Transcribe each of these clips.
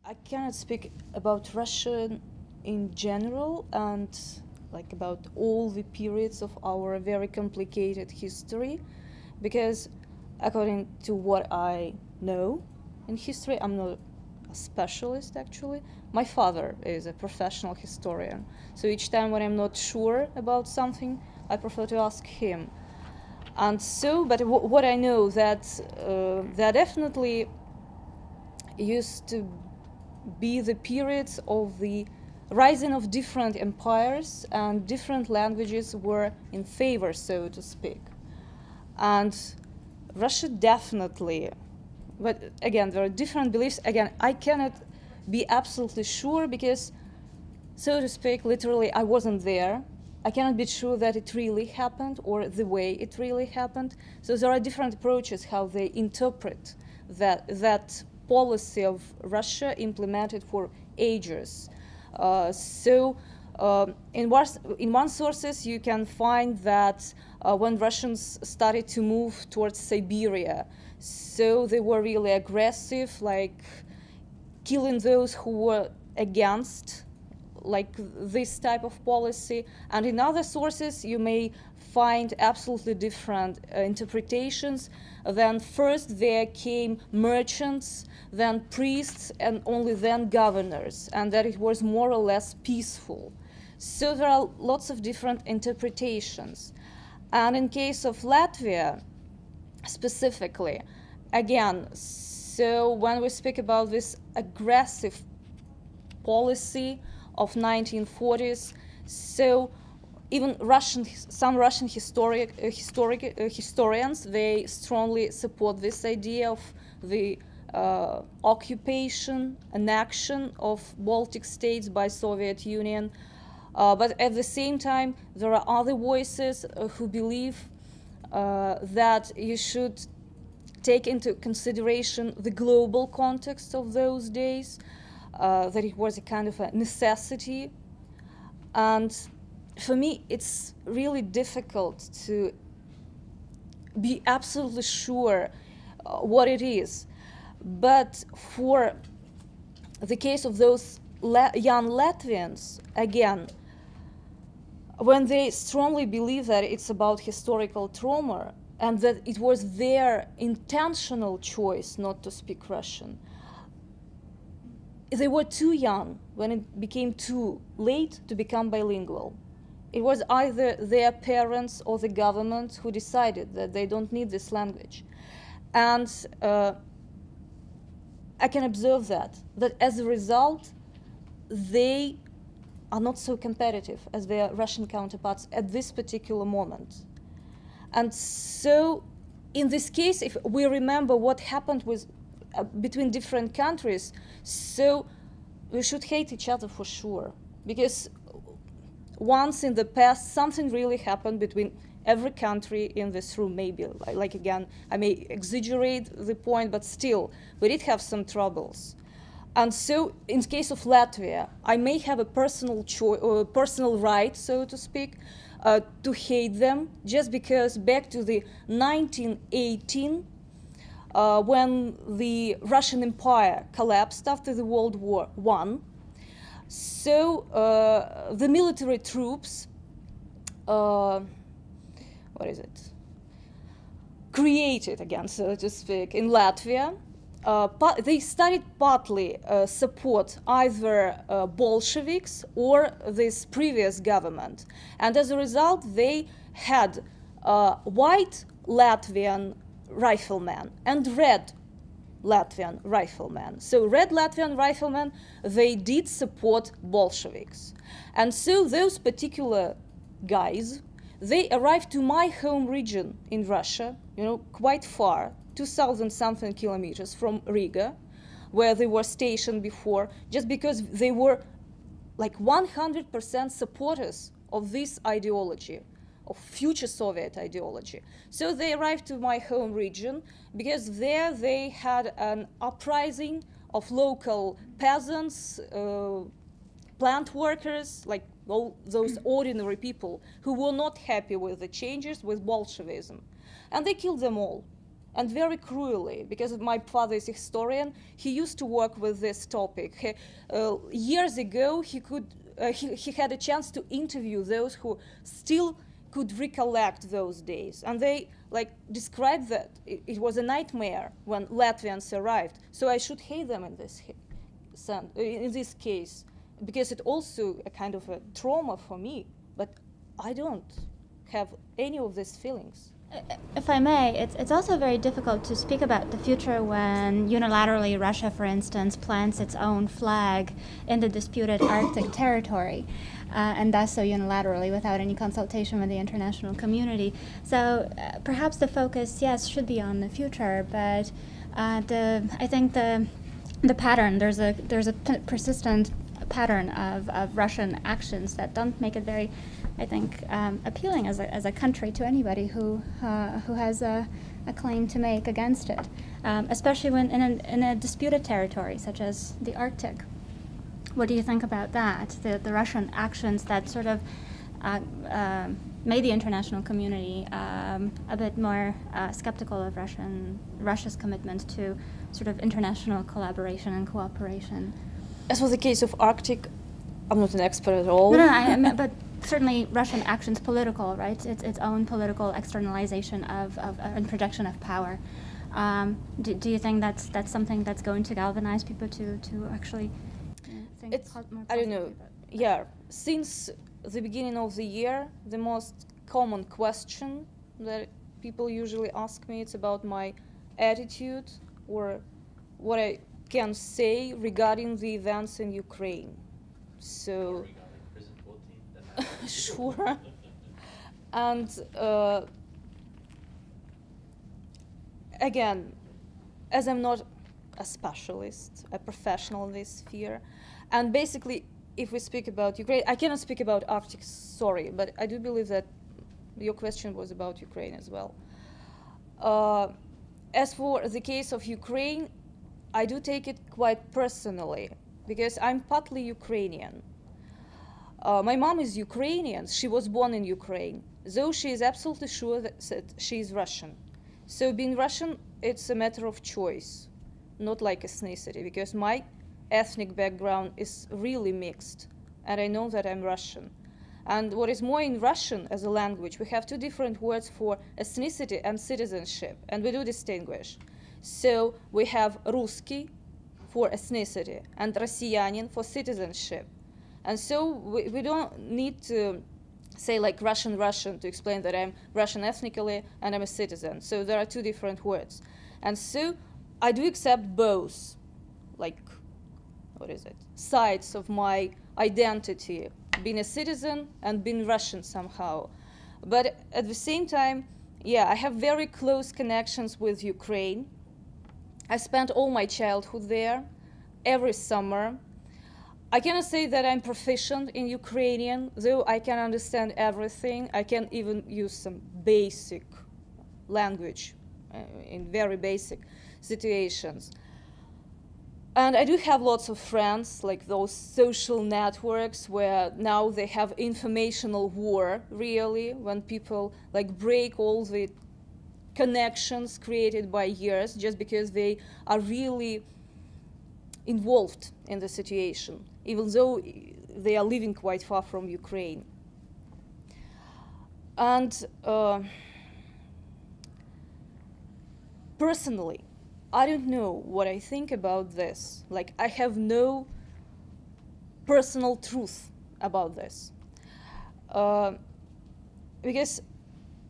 I cannot speak about Russia in general and like about all the periods of our very complicated history, because according to what I know in history, I'm not a specialist actually. My father is a professional historian, so each time when I'm not sure about something, I prefer to ask him. And so, but what I know that there definitely used to be the periods of the rising of different empires, and different languages were in favor, so to speak. And Russia definitely, but again, there are different beliefs. Again, I cannot be absolutely sure because, so to speak, literally, I wasn't there. I cannot be sure that it really happened or the way it really happened. So there are different approaches how they interpret that policy of Russia implemented for ages. In one sources you can find that when Russians started to move towards Siberia, so they were really aggressive, like killing those who were against like this type of policy. And in other sources you may find absolutely different interpretations. Then first there came merchants, then priests, and only then governors, and that it was more or less peaceful. So there are lots of different interpretations. And in case of Latvia specifically, again, so when we speak about this aggressive policy of 1940s, so even some Russian historians, they strongly support this idea of the occupation, annexion of Baltic states by Soviet Union. But at the same time, there are other voices who believe that you should take into consideration the global context of those days, that it was a kind of a necessity. And for me, it's really difficult to be absolutely sure what it is. But for the case of those young Latvians, again, when they strongly believe that it's about historical trauma and that it was their intentional choice not to speak Russian, they were too young when it became too late to become bilingual. It was either their parents or the government who decided that they don't need this language. And I can observe that as a result, they are not so competitive as their Russian counterparts at this particular moment. And so in this case, if we remember what happened with between different countries, so we should hate each other for sure, because once in the past something really happened between every country in this room. Maybe like again, I may exaggerate the point, but still we did have some troubles. And so in case of Latvia, I may have a personal right, so to speak, to hate them, just because back to the 1918, when the Russian Empire collapsed after the World War I, so the military troops, created again, so to speak, in Latvia, they started partly support either Bolsheviks or this previous government. And as a result, they had white Latvian riflemen and red Latvian riflemen. So red Latvian riflemen, they did support Bolsheviks. And so those particular guys, they arrived to my home region in Russia, quite far, 2,000-something kilometers from Riga, where they were stationed before, just because they were like 100% supporters of this ideology, of future Soviet ideology. So they arrived to my home region because there they had an uprising of local peasants, plant workers, like all those ordinary people who were not happy with the changes with Bolshevism. And they killed them all. and very cruelly, because my father is a historian. He used to work with this topic. Years ago, he had a chance to interview those who still could recollect those days, and they described that it was a nightmare when Latvians arrived. So I should hate them in this case, because it's also a kind of a trauma for me. But I don't have any of these feelings. If I may, it's also very difficult to speak about the future when unilaterally Russia, for instance, plants its own flag in the disputed Arctic territory, and does so unilaterally without any consultation with the international community. So perhaps the focus, yes, should be on the future, but I think the pattern, there's a persistent pattern of Russian actions that don't make it very, I think, appealing as a country to anybody who has a claim to make against it, especially when in a disputed territory such as the Arctic. What do you think about that? The Russian actions that sort of made the international community a bit more skeptical of Russia's commitment to sort of international collaboration and cooperation. As for the case of Arctic, I'm not an expert at all. No, but certainly Russian actions political, right? Its own political externalization of and projection of power. Do you think that's something that's going to galvanize people to actually think more I don't know. positively about it? Yeah, since the beginning of the year, the most common question that people usually ask me, it's about my attitude or what I can say regarding the events in Ukraine. So, sure. And again, as I'm not a specialist, a professional in this sphere, and basically, if we speak about Ukraine, I cannot speak about Arctic, sorry, but I do believe that your question was about Ukraine as well. As for the case of Ukraine, I do take it quite personally, because I'm partly Ukrainian. My mom is Ukrainian. She was born in Ukraine, though she is absolutely sure that she is Russian. So being Russian, it's a matter of choice, not like ethnicity, because my ethnic background is really mixed, and I know that I'm Russian. And what is more, in Russian as a language, we have two different words for ethnicity and citizenship, and we do distinguish. So we have Русский for ethnicity and Россиянин for citizenship. And so we don't need to say like Russian to explain that I'm Russian ethnically and I'm a citizen. So there are two different words. And so I do accept both, like, sides of my identity, being a citizen and being Russian somehow. But at the same time, yeah, I have very close connections with Ukraine. I spent all my childhood there, every summer. I cannot say that I'm proficient in Ukrainian, though I can understand everything. I can even use some basic language in very basic situations. And I do have lots of friends, like those social networks where now they have informational war, really, when people like break all the connections created by years just because they are really involved in the situation, even though they are living quite far from Ukraine. And personally, I don't know what I think about this. Like, I have no personal truth about this. Because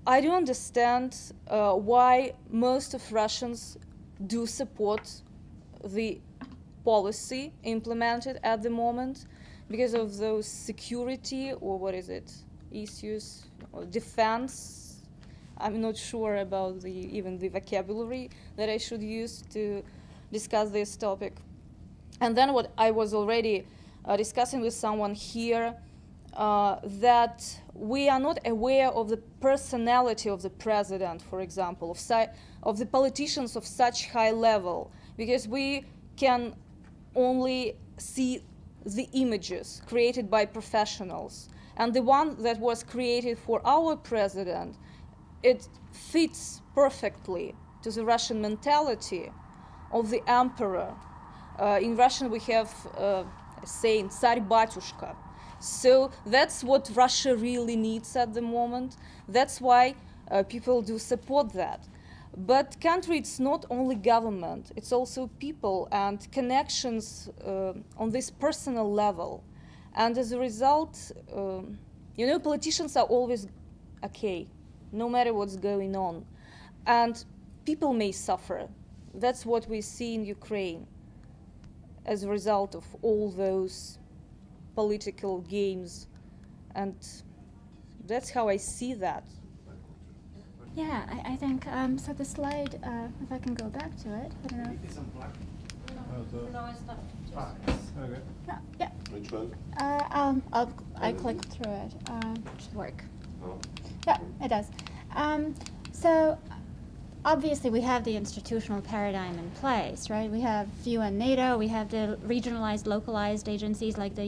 I do understand why most of Russians do support the policy implemented at the moment, because of those security or issues, or defense. I'm not sure about even the vocabulary that I should use to discuss this topic. And then what I was already discussing with someone here, that we are not aware of the personality of the president, for example, of the politicians of such high level, because we can only see the images created by professionals. And the one that was created for our president, it fits perfectly to the Russian mentality of the emperor. In Russian we have a saying, "Tsar Batyushka." So that's what Russia really needs at the moment. That's why people do support that. But country, it's not only government, it's also people and connections on this personal level. And as a result, politicians are always okay, no matter what's going on. And people may suffer. That's what we see in Ukraine as a result of all those political games. And that's how I see that. Yeah, I think, so the slide, if I can go back to it, I don't know. No, it's not. Okay. No, yeah. Which one? I clicked through it. It should work. Oh. Yeah, it does. So obviously we have the institutional paradigm in place, right? We have UN, NATO, we have the regionalized, localized agencies like the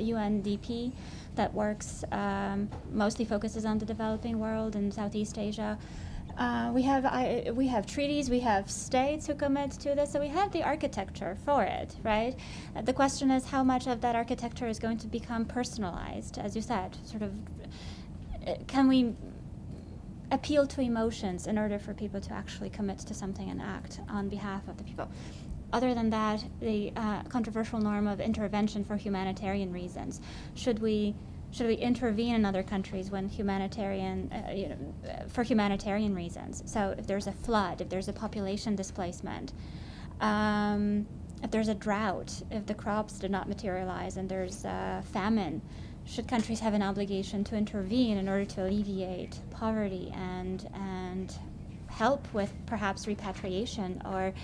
UNDP that works, mostly focuses on the developing world and Southeast Asia. We have treaties, we have states who commit to this, so we have the architecture for it, right? The question is how much of that architecture is going to become personalized, as you said, sort of, can we appeal to emotions in order for people to actually commit to something and act on behalf of the people? Other than that, the controversial norm of intervention for humanitarian reasons. Should we intervene in other countries when for humanitarian reasons? So if there's a flood, if there's a population displacement, if there's a drought, if the crops did not materialize and there's famine, should countries have an obligation to intervene in order to alleviate poverty and help with perhaps repatriation or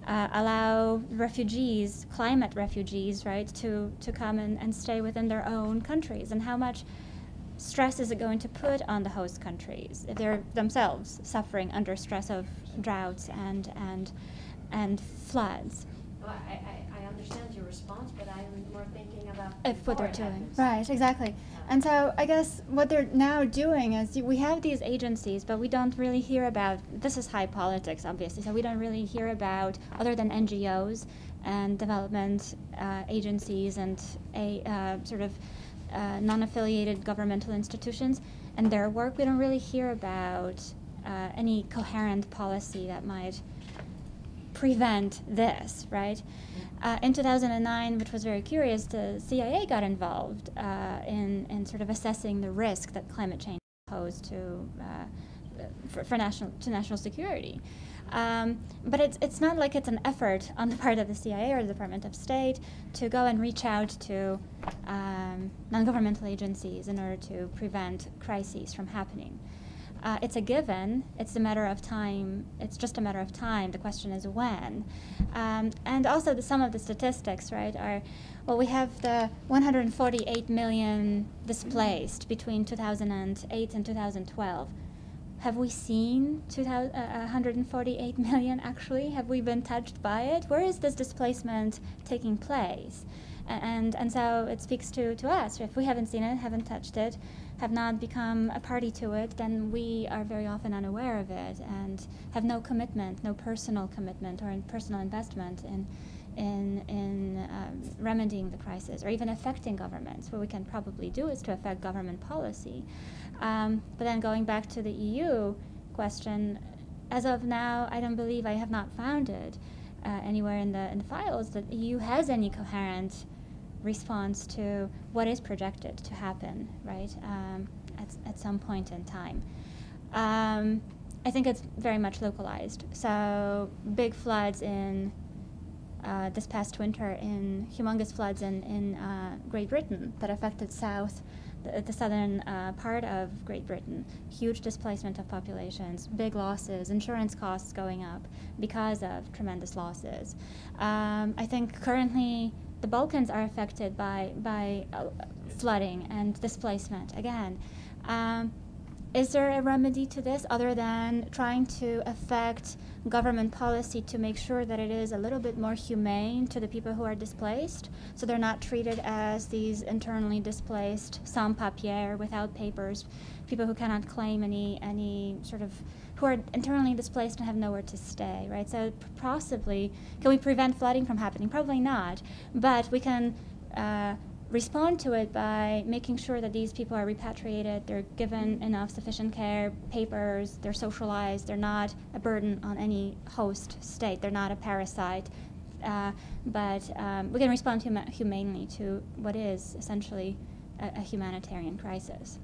allow refugees, climate refugees, right, to come and stay within their own countries? And how much stress is it going to put on the host countries if they're themselves suffering under stress of droughts and floods? Well, I understand your response, but I'm more thinking about What they're doing. happens. Right, exactly. And so I guess what they're now doing is we have these agencies, but we don't really hear about, this is high politics, obviously, so we don't really hear about, other than NGOs and development agencies and sort of non-affiliated governmental institutions and their work, we don't really hear about any coherent policy that might prevent this, right? In 2009, which was very curious, the CIA got involved in sort of assessing the risk that climate change posed to national security. But it's not like it's an effort on the part of the CIA or the Department of State to go and reach out to non-governmental agencies in order to prevent crises from happening. It's a given. It's a matter of time. It's just a matter of time. The question is when. And also some of the statistics, right, are, well, we have the 148 million displaced between 2008 and 2012. Have we seen 148 million actually? Have we been touched by it? Where is this displacement taking place? And so it speaks to us. If we haven't seen it, haven't touched it, have not become a party to it, then we are very often unaware of it and have no commitment, no personal commitment or personal investment in remedying the crisis or even affecting governments. What we can probably do is to affect government policy. But then going back to the EU question, as of now, I don't believe, I have not found it anywhere in the files that the EU has any coherent response to what is projected to happen, right, at some point in time. I think it's very much localized. So big floods in this past winter, humongous floods in Great Britain that affected the southern part of Great Britain. Huge displacement of populations, big losses, insurance costs going up because of tremendous losses. I think currently the Balkans are affected by flooding and displacement again. Is there a remedy to this other than trying to affect government policy to make sure that it is a little bit more humane to the people who are displaced, so they're not treated as these internally displaced sans-papiers, without papers, people who cannot claim any sort of, who are internally displaced and have nowhere to stay, right? So possibly, can we prevent flooding from happening? Probably not, but we can respond to it by making sure that these people are repatriated, they're given enough sufficient care, papers, they're socialized, they're not a burden on any host state, they're not a parasite, but we can respond humanely to what is essentially a humanitarian crisis.